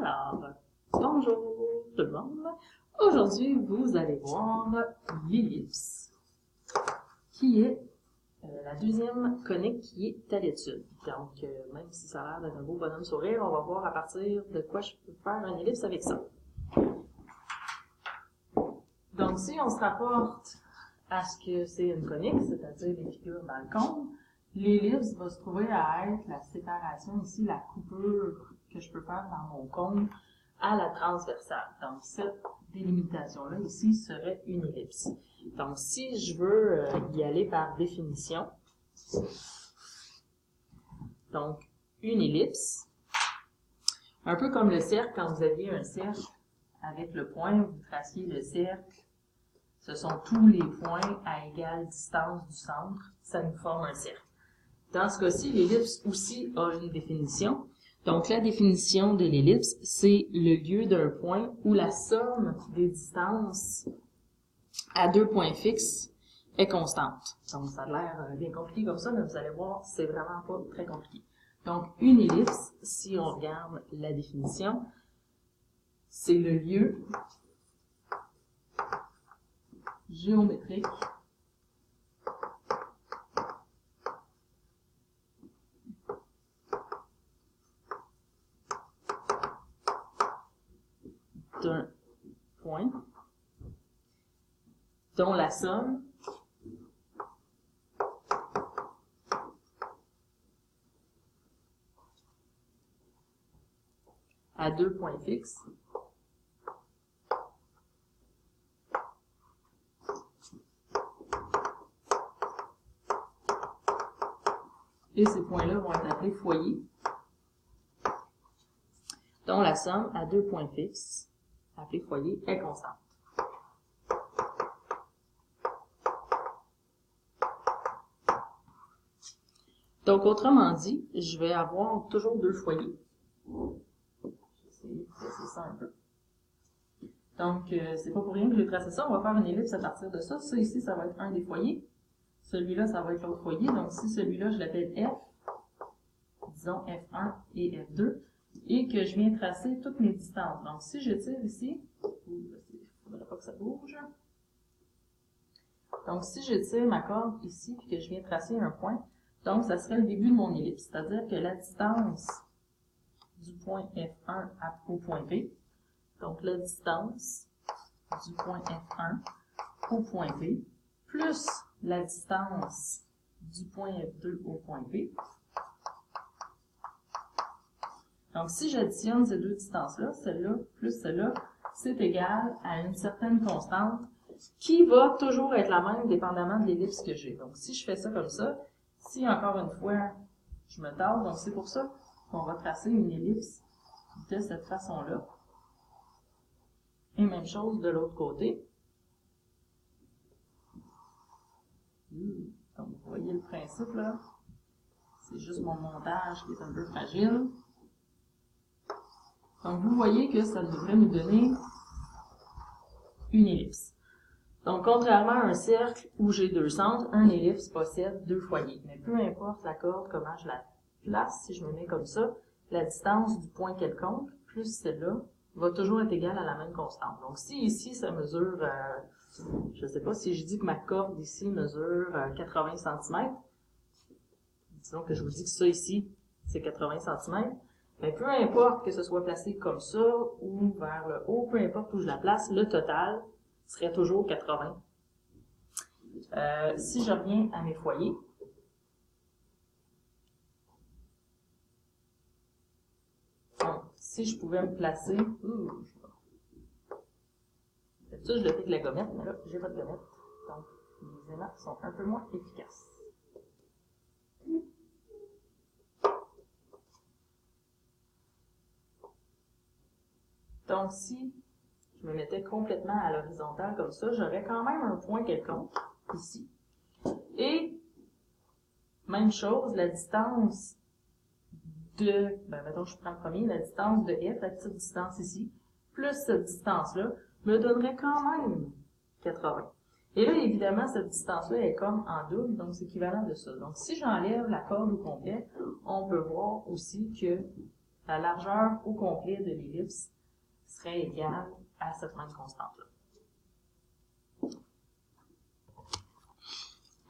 Alors, bonjour tout le monde. Aujourd'hui, vous allez voir l'ellipse, qui est la deuxième conique qui est à l'étude. Donc, même si ça a l'air d'être un beau bonhomme sourire, on va voir à partir de quoi je peux faire une ellipse avec ça. Donc, si on se rapporte à ce que c'est une conique, c'est-à-dire les figures dans le cône, l'ellipse va se trouver à être la séparation ici, la coupure que je peux faire dans mon cône à la transversale. Donc, cette délimitation-là ici serait une ellipse. Donc, si je veux y aller par définition, donc une ellipse, un peu comme le cercle, quand vous aviez un cercle avec le point, vous traciez le cercle, ce sont tous les points à égale distance du centre, ça nous forme un cercle. Dans ce cas-ci, l'ellipse aussi a une définition. Donc, la définition de l'ellipse, c'est le lieu d'un point où la somme des distances à deux points fixes est constante. Donc, ça a l'air bien compliqué comme ça, mais vous allez voir, c'est vraiment pas très compliqué. Donc, une ellipse, si on regarde la définition, c'est le lieu géométrique d'un point dont la somme à deux points fixes et ces points-là vont être appelés foyers, dont la somme à deux points fixes, appelés foyers, est constante. Donc, autrement dit, je vais avoir toujours deux foyers. Je vais essayer de tracer ça un peu. Donc, c'est pas pour rien que j'ai tracé ça. On va faire une ellipse à partir de ça. Ça ici, ça va être un des foyers. Celui-là, ça va être l'autre foyer. Donc, si celui-là, je l'appelle F, disons F1 et F2, et que je viens tracer toutes mes distances. Donc, si je tire ici, il ne faudrait pas que ça bouge. Donc, si je tire ma corde ici, puis que je viens tracer un point, donc, ça serait le début de mon ellipse. C'est-à-dire que la distance du point F1 au point B, donc la distance du point F1 au point B, plus la distance du point F2 au point B. Donc, si j'additionne ces deux distances-là, celle-là plus celle-là, c'est égal à une certaine constante qui va toujours être la même dépendamment de l'ellipse que j'ai. Donc, si je fais ça comme ça, si encore une fois, je me tarde, donc c'est pour ça qu'on va tracer une ellipse de cette façon-là. Et même chose de l'autre côté. Donc, vous voyez le principe là. C'est juste mon montage qui est un peu fragile. Donc, vous voyez que ça devrait nous donner une ellipse. Donc, contrairement à un cercle où j'ai deux centres, un ellipse possède deux foyers. Mais peu importe la corde, comment je la place, si je me mets comme ça, la distance du point quelconque, plus celle-là, va toujours être égale à la même constante. Donc, si ici, ça mesure, je ne sais pas, si je dis que ma corde ici mesure 80 cm, disons que je vous dis que ça ici, c'est 80 cm, mais peu importe que ce soit placé comme ça ou vers le haut, peu importe où je la place, le total serait toujours 80. Si je reviens à mes foyers, donc, si je pouvais me placer, ça je le fais avec la gommette, mais là, j'ai pas de gommette, donc les aimants sont un peu moins efficaces. Donc, si je me mettais complètement à l'horizontale comme ça, j'aurais quand même un point quelconque, ici. Et, même chose, la distance de, mettons je prends le premier, la distance de F, la petite distance ici, plus cette distance-là, me donnerait quand même 80. Et là, évidemment, cette distance-là est comme en double, donc c'est équivalent de ça. Donc, si j'enlève la corde au complet, on peut voir aussi que la largeur au complet de l'ellipse serait égale à cette même constante-là.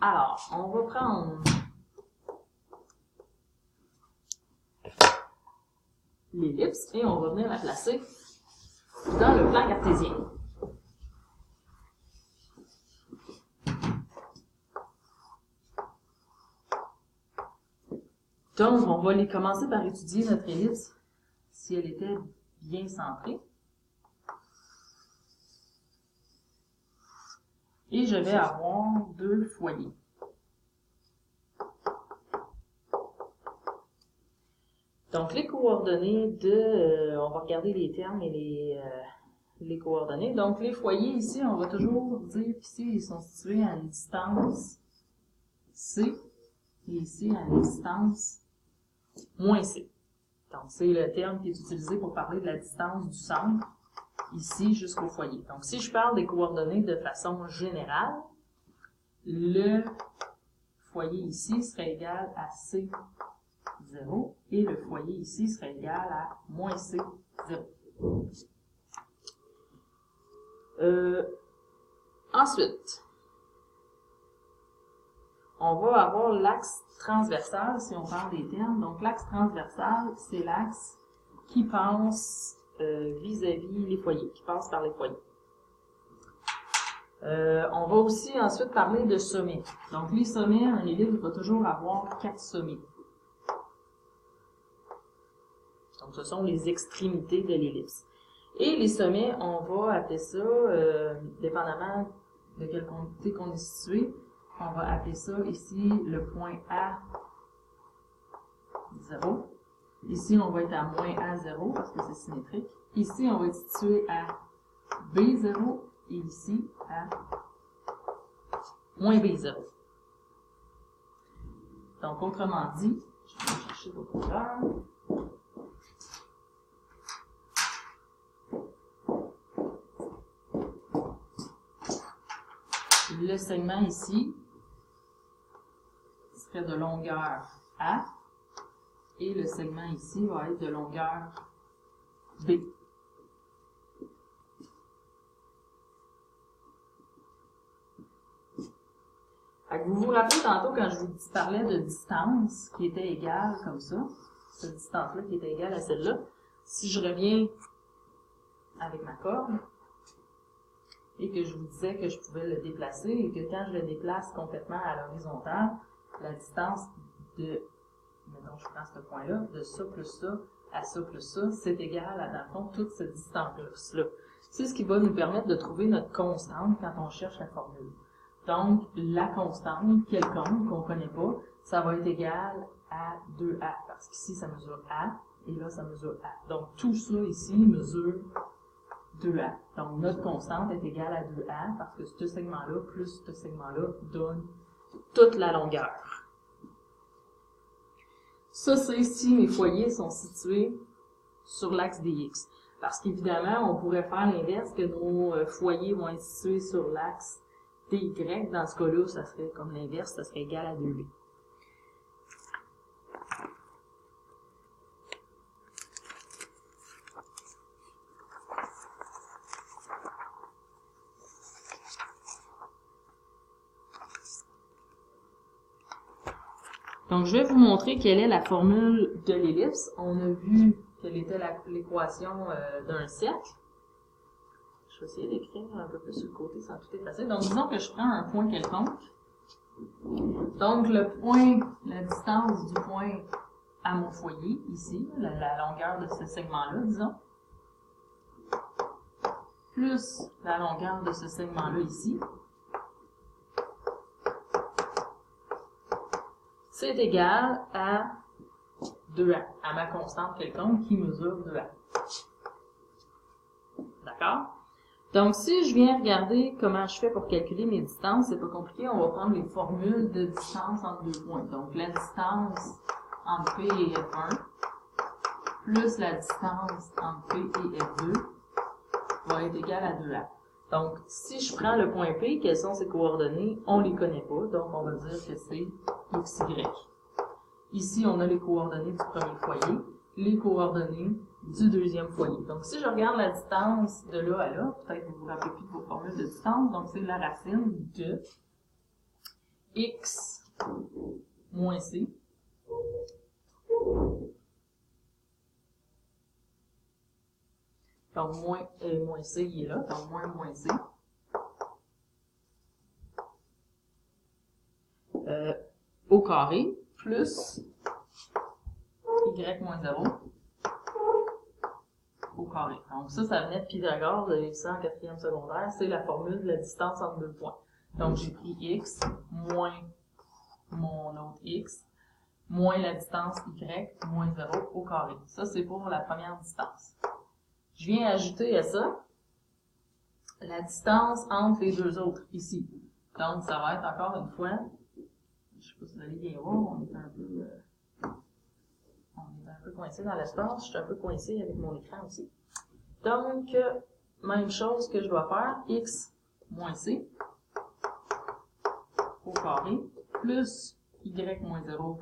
Alors, on va prendre l'ellipse et on va venir la placer dans le plan cartésien. Donc, on va commencer par étudier notre ellipse si elle était bien centrée. Et je vais avoir deux foyers. Donc, les coordonnées de... on va regarder les termes et les coordonnées. Donc, les foyers ici, on va toujours dire qu'ici, ils sont situés à une distance C. Et ici, à une distance moins C. Donc, c'est le terme qui est utilisé pour parler de la distance du centre, ici, jusqu'au foyer. Donc, si je parle des coordonnées de façon générale, le foyer ici serait égal à C0 et le foyer ici serait égal à moins C0. Ensuite, on va avoir l'axe transversal, si on parle des termes. Donc, l'axe transversal, c'est l'axe qui passe vis-à-vis les foyers, qui passe par les foyers. On va aussi ensuite parler de sommets. Donc, les sommets, un ellipse va toujours avoir 4 sommets. Donc, ce sont les extrémités de l'ellipse. Et les sommets, on va appeler ça, dépendamment de quelle quantité qu'on est situé, on va appeler ça ici le point A0. Ici, on va être à moins A0 parce que c'est symétrique. Ici, on va être situé à B0 et ici à moins B0. Donc, autrement dit, je vais chercher d'autres couleurs. Le segment ici serait de longueur A et le segment ici va être de longueur B. Vous vous rappelez tantôt quand je vous parlais de distance qui était égale comme ça, cette distance-là qui était égale à celle-là. Si je reviens avec ma corde et que je vous disais que je pouvais le déplacer et que quand je le déplace complètement à l'horizontale, la distance de, mettons je prends ce point-là, de ça plus ça à ça plus ça, c'est égal à, dans le fond, toute cette distance-là. C'est ce qui va nous permettre de trouver notre constante quand on cherche la formule. Donc, la constante quelconque qu'on ne connaît pas, ça va être égal à 2A, parce qu'ici, ça mesure A, et là, ça mesure A. Donc, tout ça ici mesure 2A. Donc, notre constante est égale à 2A, parce que ce segment-là plus ce segment-là donne toute la longueur. Ça, c'est si mes foyers sont situés sur l'axe des X. Parce qu'évidemment, on pourrait faire l'inverse, que nos foyers vont être situés sur l'axe dy. Dans ce cas-là, ça serait comme l'inverse, ça serait égal à 2b. Donc, je vais vous montrer quelle est la formule de l'ellipse. On a vu quelle était l'équation d'un cercle. Je vais essayer d'écrire un peu plus sur le côté sans tout effacer. Donc, disons que je prends un point quelconque. Donc, le point, la distance du point à mon foyer, ici, la longueur de ce segment-là, disons, plus la longueur de ce segment-là ici, c'est égal à 2A, à ma constante quelconque qui mesure 2A. D'accord? Donc, si je viens regarder comment je fais pour calculer mes distances, c'est pas compliqué, on va prendre les formules de distance entre deux points. Donc, la distance entre P et F1 plus la distance entre P et F2 va être égale à 2A. Donc, si je prends le point P, quelles sont ses coordonnées? On les connaît pas, donc on va dire que c'est XY. Ici, on a les coordonnées du premier foyer. les coordonnées du deuxième foyer. Donc, si je regarde la distance de là à là, peut-être que vous vous rappelez plus de vos formules de distance, donc c'est la racine de x moins c donc moins c il est là, donc moins c au carré plus y moins 0 au carré. Donc ça venait de Pythagore, vous avez vu ça en 4e secondaire, c'est la formule de la distance entre deux points. Donc j'ai pris x moins mon autre x moins la distance y moins 0 au carré. Ça c'est pour la première distance. Je viens ajouter à ça la distance entre les deux autres ici. Donc ça va être encore une fois, je sais pas si vous allez bien voir, on est un peu coincé dans l'espace, je suis un peu coincé avec mon écran aussi. Donc, même chose que je dois faire, x moins c au carré plus y moins 0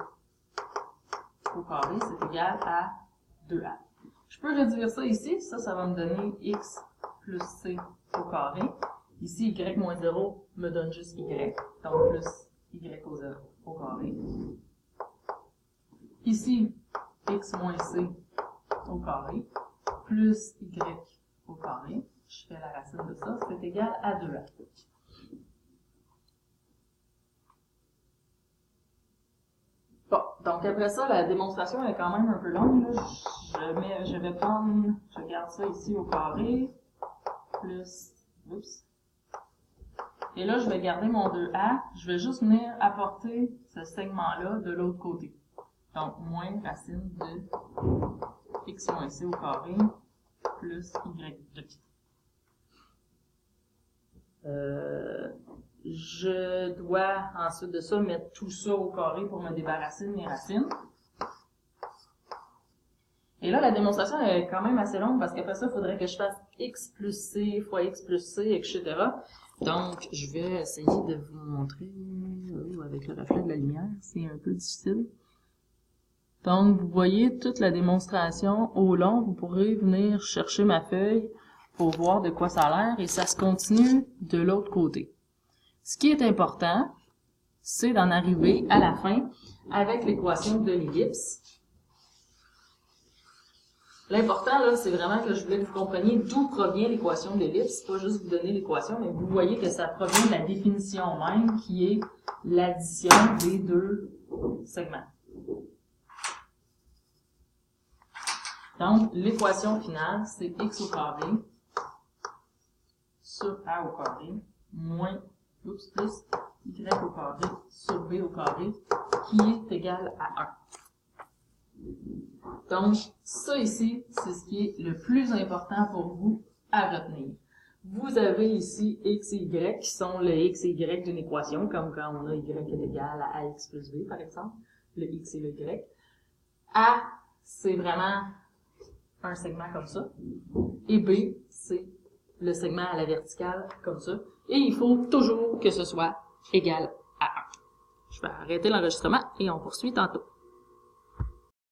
au carré, c'est égal à 2a. Je peux réduire ça ici, ça va me donner x plus c au carré. Ici, y moins 0 me donne juste y, donc plus y au carré. Ici, x moins c au carré plus y au carré, je fais la racine de ça, c'est égal à 2a. Bon, donc après ça, la démonstration est quand même un peu longue. Là. Je garde ça ici au carré, plus, oups. Et là, je vais garder mon 2a, je vais juste venir apporter ce segment-là de l'autre côté. Donc, moins racine de x moins c au carré plus y2. Je dois ensuite de ça mettre tout ça au carré pour me débarrasser de mes racines. Et là, la démonstration est quand même assez longue parce qu'après ça, il faudrait que je fasse x plus c fois x plus c, etc. Donc, je vais essayer de vous montrer avec le reflet de la lumière. C'est un peu difficile. Donc, vous voyez toute la démonstration au long. Vous pourrez venir chercher ma feuille pour voir de quoi ça a l'air et ça se continue de l'autre côté. Ce qui est important, c'est d'en arriver à la fin avec l'équation de l'ellipse. L'important, là, c'est vraiment que je voulais que vous compreniez d'où provient l'équation de l'ellipse. Pas juste vous donner l'équation, mais vous voyez que ça provient de la définition même, qui est l'addition des deux segments. Donc, l'équation finale, c'est x au carré sur a au carré moins plus y au carré sur b au carré qui est égal à 1. Donc, ça ici, c'est ce qui est le plus important pour vous à retenir. Vous avez ici x et y qui sont le x et y d'une équation, comme quand on a y est égal à ax plus b, par exemple, le x et le y. A, c'est vraiment un segment comme ça, et b, c'est le segment à la verticale comme ça, et il faut toujours que ce soit égal à 1. Je vais arrêter l'enregistrement et on poursuit tantôt.